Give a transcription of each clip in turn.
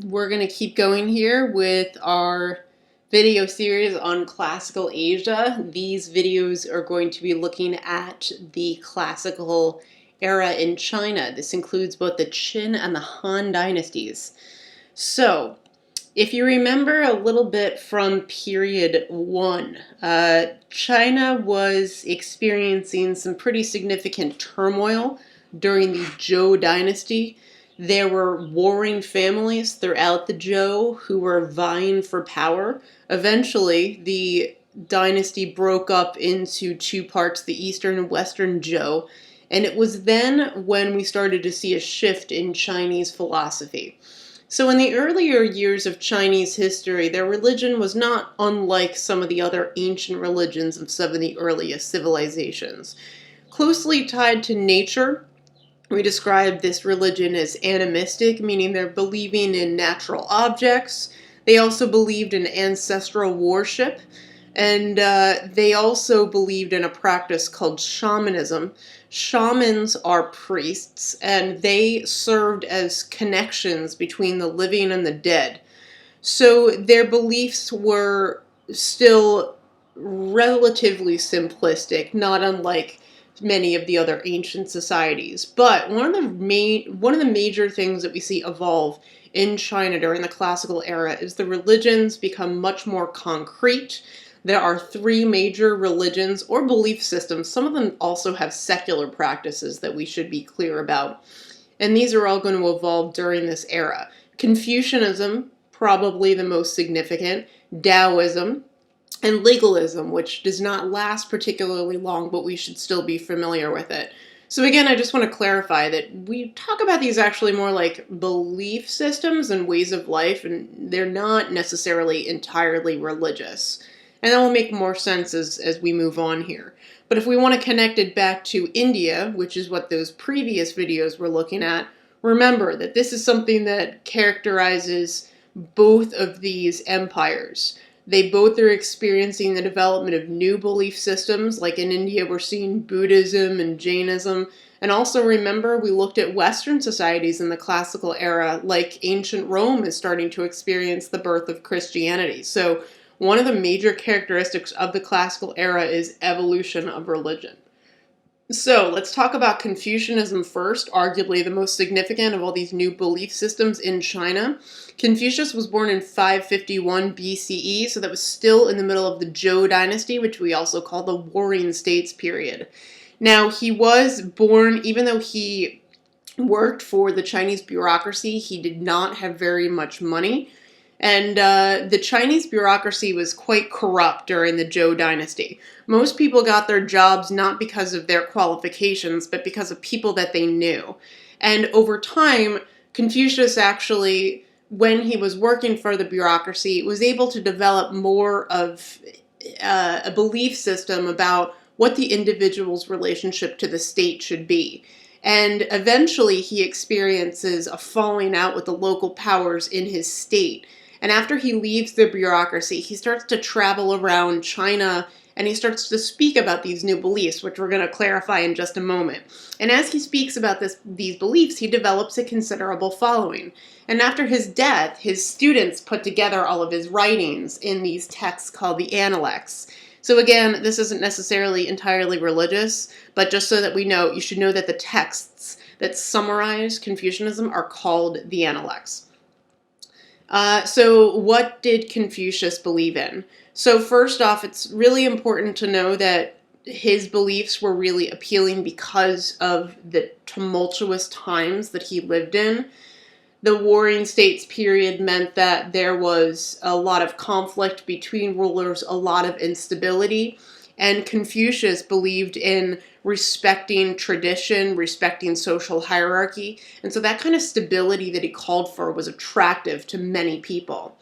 We're going to keep going here with our video series on classical Asia. These videos are going to be looking at the classical era in China. This includes both the Qin and the Han dynasties. So, if you remember a little bit from period 1, China was experiencing some pretty significant turmoil during the Zhou dynasty. There were warring families throughout the Zhou who were vying for power. Eventually, the dynasty broke up into two parts, the eastern and western Zhou, and it was then when we started to see a shift in Chinese philosophy. So in the earlier years of Chinese history, their religion was not unlike some of the other ancient religions of some of the earliest civilizations. Closely tied to nature, we describe this religion as animistic, meaning they're believing in natural objects. They also believed in ancestral worship, and they also believed in a practice called shamanism. Shamans are priests, and they served as connections between the living and the dead. So their beliefs were still relatively simplistic, not unlike many of the other ancient societies. But one of the major things that we see evolve in China during the classical era is the religions become much more concrete. There are three major religions or belief systems. Some of them also have secular practices that we should be clear about. And these are all going to evolve during this era. Confucianism, probably the most significant, Taoism, and legalism, which does not last particularly long, but we should still be familiar with it. So again, I just want to clarify that we talk about these actually more like belief systems and ways of life, and they're not necessarily entirely religious. And that will make more sense as we move on here. But if we want to connect it back to India, which is what those previous videos were looking at, remember that this is something that characterizes both of these empires. They both are experiencing the development of new belief systems, like in India we're seeing Buddhism and Jainism. And also remember, we looked at Western societies in the classical era, like ancient Rome is starting to experience the birth of Christianity. So one of the major characteristics of the classical era is evolution of religion. So let's talk about Confucianism first, arguably the most significant of all these new belief systems in China. Confucius was born in 551 BCE, so that was still in the middle of the Zhou dynasty, which we also call the Warring States period. Now, he was born, even though he worked for the Chinese bureaucracy, he did not have very much money. And the Chinese bureaucracy was quite corrupt during the Zhou dynasty. Most people got their jobs not because of their qualifications, but because of people that they knew. And over time, Confucius actually, when he was working for the bureaucracy, was able to develop more of a belief system about what the individual's relationship to the state should be. And eventually he experiences a falling out with the local powers in his state. And after he leaves the bureaucracy, he starts to travel around China and he starts to speak about these new beliefs, which we're going to clarify in just a moment. And as he speaks about these beliefs, he develops a considerable following. And after his death, his students put together all of his writings in these texts called the Analects. So again, this isn't necessarily entirely religious, but just so that we know, you should know that the texts that summarize Confucianism are called the Analects. So what did Confucius believe in? So first off, it's really important to know that his beliefs were really appealing because of the tumultuous times that he lived in. The Warring States period meant that there was a lot of conflict between rulers, a lot of instability, and Confucius believed in respecting tradition, respecting social hierarchy, and so that kind of stability that he called for was attractive to many people.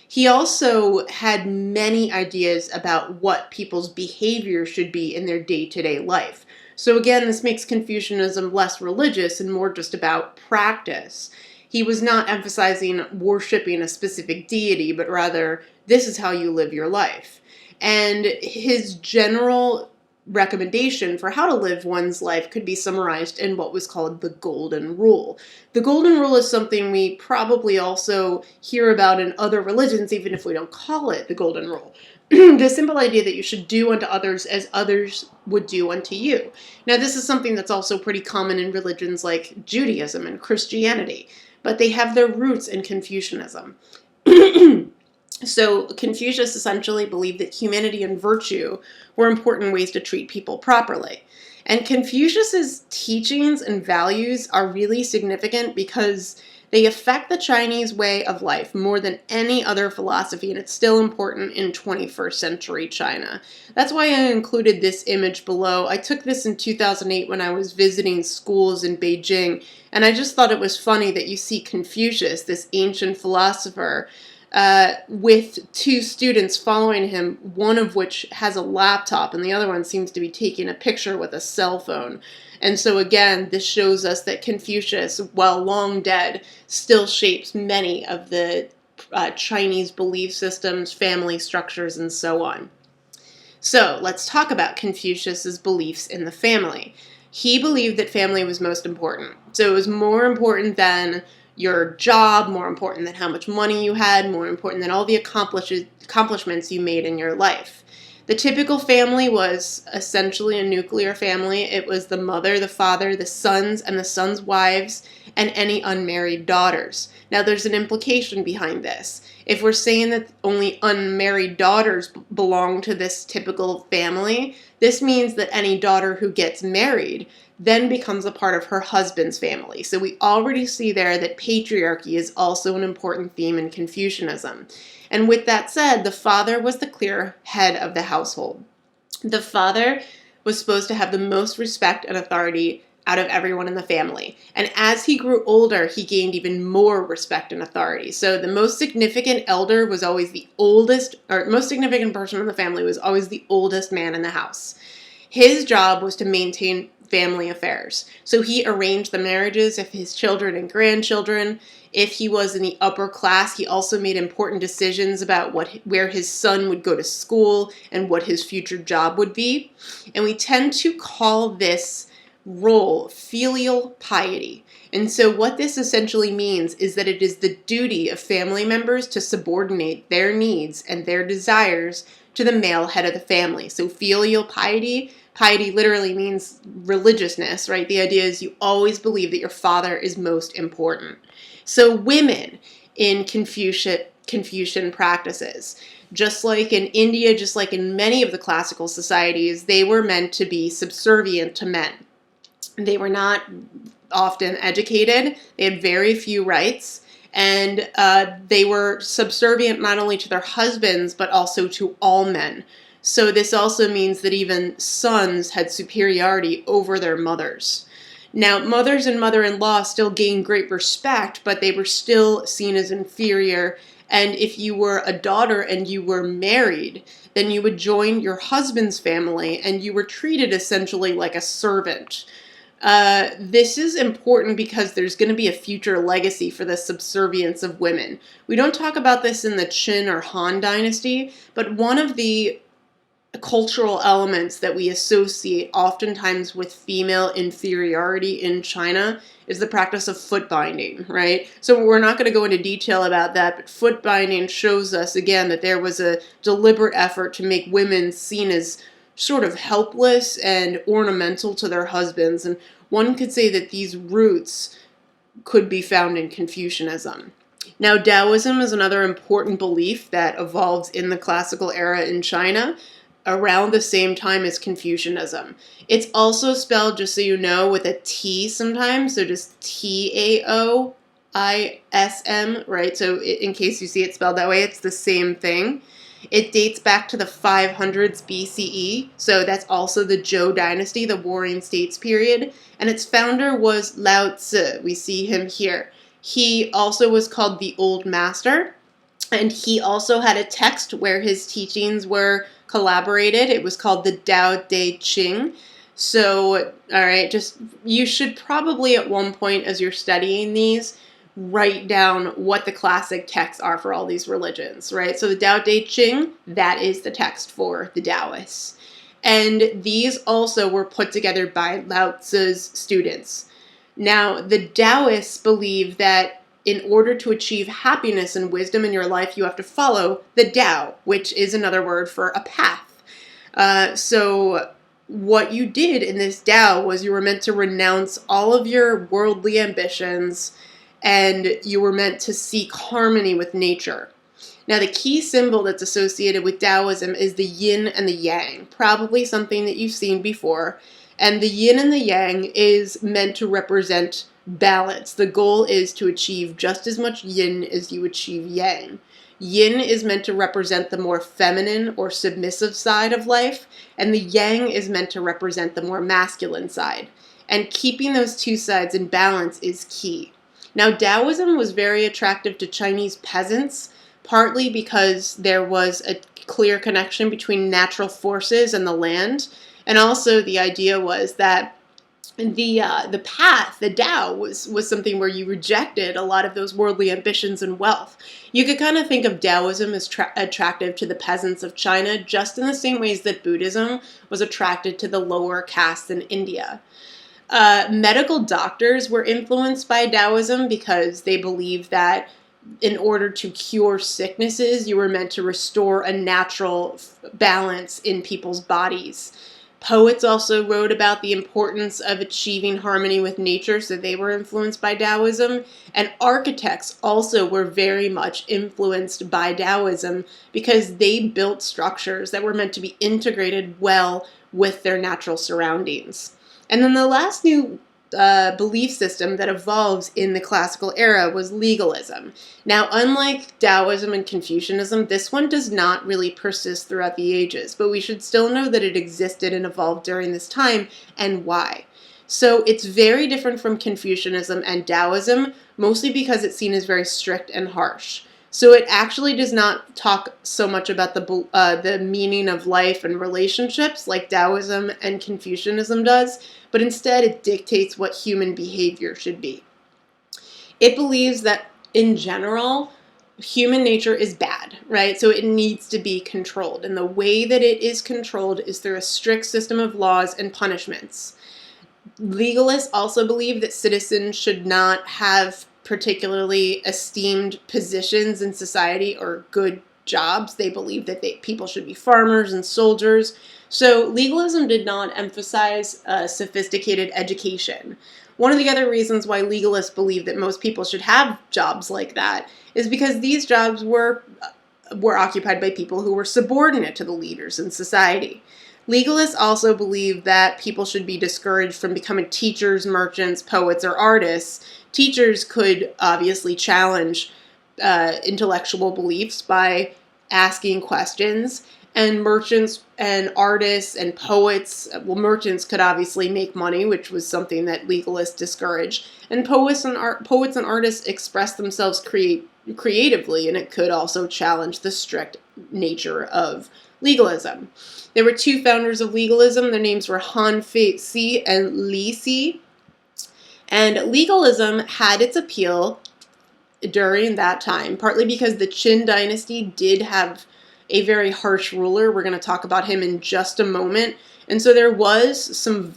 He also had many ideas about what people's behavior should be in their day-to-day life. So again, this makes Confucianism less religious and more just about practice. He was not emphasizing worshiping a specific deity, but rather, this is how you live your life. And his general recommendation for how to live one's life could be summarized in what was called the Golden Rule. The Golden Rule is something we probably also hear about in other religions, even if we don't call it the Golden Rule. The simple idea that you should do unto others as others would do unto you. Now, this is something that's also pretty common in religions like Judaism and Christianity, but they have their roots in Confucianism. So Confucius essentially believed that humanity and virtue were important ways to treat people properly. And Confucius's teachings and values are really significant because they affect the Chinese way of life more than any other philosophy, and it's still important in 21st century China. That's why I included this image below. I took this in 2008 when I was visiting schools in Beijing, and I just thought it was funny that you see Confucius, this ancient philosopher, with two students following him, one of which has a laptop and the other one seems to be taking a picture with a cell phone. And so again, this shows us that Confucius, while long dead, still shapes many of the Chinese belief systems, family structures, and so on. So let's talk about Confucius's beliefs in the family. He believed that family was most important. So it was more important than your job, more important than how much money you had, more important than all the accomplishments you made in your life. The typical family was essentially a nuclear family. It was the mother, the father, the sons, and the sons' wives, and any unmarried daughters. Now, there's an implication behind this. If we're saying that only unmarried daughters belong to this typical family, this means that any daughter who gets married then becomes a part of her husband's family. So we already see there that patriarchy is also an important theme in Confucianism. And with that said, the father was the clear head of the household. The father was supposed to have the most respect and authority out of everyone in the family. And as he grew older, he gained even more respect and authority. So the most significant elder was always the oldest, or most significant person in the family was always the oldest man in the house. His job was to maintain family affairs. So he arranged the marriages of his children and grandchildren. If he was in the upper class, he also made important decisions about where his son would go to school and what his future job would be. And we tend to call this role filial piety. And so what this essentially means is that it is the duty of family members to subordinate their needs and their desires to the male head of the family. So filial piety literally means religiousness, right? The idea is you always believe that your father is most important. So women in Confucian practices, just like in India, just like in many of the classical societies, they were meant to be subservient to men. They were not often educated. They had very few rights. And they were subservient not only to their husbands, but also to all men. So this also means that even sons had superiority over their mothers. Now, mothers and mother-in-law still gained great respect, but they were still seen as inferior. And if you were a daughter and you were married, then you would join your husband's family and you were treated essentially like a servant. This is important because there's going to be a future legacy for the subservience of women. We don't talk about this in the Qin or Han dynasty, but one of the cultural elements that we associate oftentimes with female inferiority in China is the practice of foot binding, right? So we're not going to go into detail about that, but foot binding shows us again that there was a deliberate effort to make women seen as sort of helpless and ornamental to their husbands, and one could say that these roots could be found in Confucianism. Now, Taoism is another important belief that evolved in the classical era in China around the same time as Confucianism. It's also spelled, just so you know, with a T sometimes, so just Taoism, right? So in case you see it spelled that way, it's the same thing. It dates back to the 500s BCE, so that's also the Zhou dynasty, the Warring States period, and its founder was Lao Tzu. We see him here. He also was called the Old Master, and he also had a text where his teachings were collaborated. It was called the Tao Te Ching. So, all right, you should probably at one point as you're studying these, write down what the classic texts are for all these religions, right? So the Tao Te Ching, that is the text for the Taoists. And these also were put together by Lao Tzu's students. Now, the Taoists believe that in order to achieve happiness and wisdom in your life, you have to follow the Tao, which is another word for a path. So what you did in this Tao was you were meant to renounce all of your worldly ambitions, and you were meant to seek harmony with nature. Now, the key symbol that's associated with Taoism is the yin and the yang, probably something that you've seen before. And the yin and the yang is meant to represent balance. The goal is to achieve just as much yin as you achieve yang. Yin is meant to represent the more feminine or submissive side of life, and the yang is meant to represent the more masculine side. And keeping those two sides in balance is key. Now, Taoism was very attractive to Chinese peasants, partly because there was a clear connection between natural forces and the land, and also the idea was that the path, the Tao, was something where you rejected a lot of those worldly ambitions and wealth. You could kind of think of Taoism as attractive to the peasants of China, just in the same ways that Buddhism was attracted to the lower castes in India. Medical doctors were influenced by Taoism because they believed that in order to cure sicknesses, you were meant to restore a natural balance in people's bodies. Poets also wrote about the importance of achieving harmony with nature, so they were influenced by Taoism. And architects also were very much influenced by Taoism because they built structures that were meant to be integrated well with their natural surroundings. And then the last new belief system that evolves in the classical era was legalism. Now, unlike Taoism and Confucianism, this one does not really persist throughout the ages, but we should still know that it existed and evolved during this time and why. So it's very different from Confucianism and Taoism, mostly because it's seen as very strict and harsh. So it actually does not talk so much about the meaning of life and relationships like Taoism and Confucianism does, but instead it dictates what human behavior should be. It believes that, in general, human nature is bad, right? So it needs to be controlled, and the way that it is controlled is through a strict system of laws and punishments. Legalists also believe that citizens should not have particularly esteemed positions in society or good jobs. They believe that people should be farmers and soldiers. So legalism did not emphasize sophisticated education. One of the other reasons why legalists believe that most people should have jobs like that is because these jobs were occupied by people who were subordinate to the leaders in society. Legalists also believe that people should be discouraged from becoming teachers, merchants, poets, or artists. Teachers could obviously challenge intellectual beliefs by asking questions, and merchants and artists and poets, well, merchants could obviously make money, which was something that legalists discouraged, and poets and artists express themselves creatively, and it could also challenge the strict nature of legalism. There were two founders of legalism. Their names were Han Fei and Li Si. And legalism had its appeal during that time, partly because the Qin dynasty did have a very harsh ruler. We're going to talk about him in just a moment. And so there was some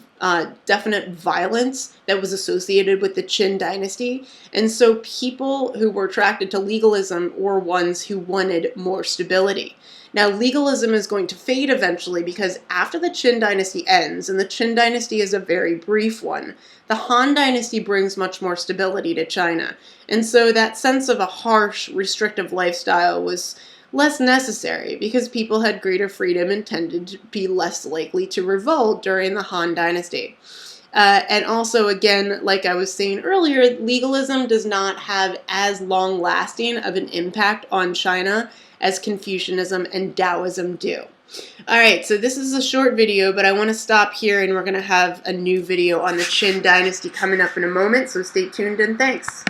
definite violence that was associated with the Qin dynasty. And so people who were attracted to legalism were ones who wanted more stability. Now, legalism is going to fade eventually because after the Qin dynasty ends, and the Qin dynasty is a very brief one, the Han dynasty brings much more stability to China. And so that sense of a harsh, restrictive lifestyle was less necessary because people had greater freedom and tended to be less likely to revolt during the Han dynasty. And also, again, like I was saying earlier, legalism does not have as long-lasting of an impact on China as Confucianism and Taoism do. Alright, so this is a short video, but I want to stop here, and we're going to have a new video on the Qin dynasty coming up in a moment, so stay tuned and thanks.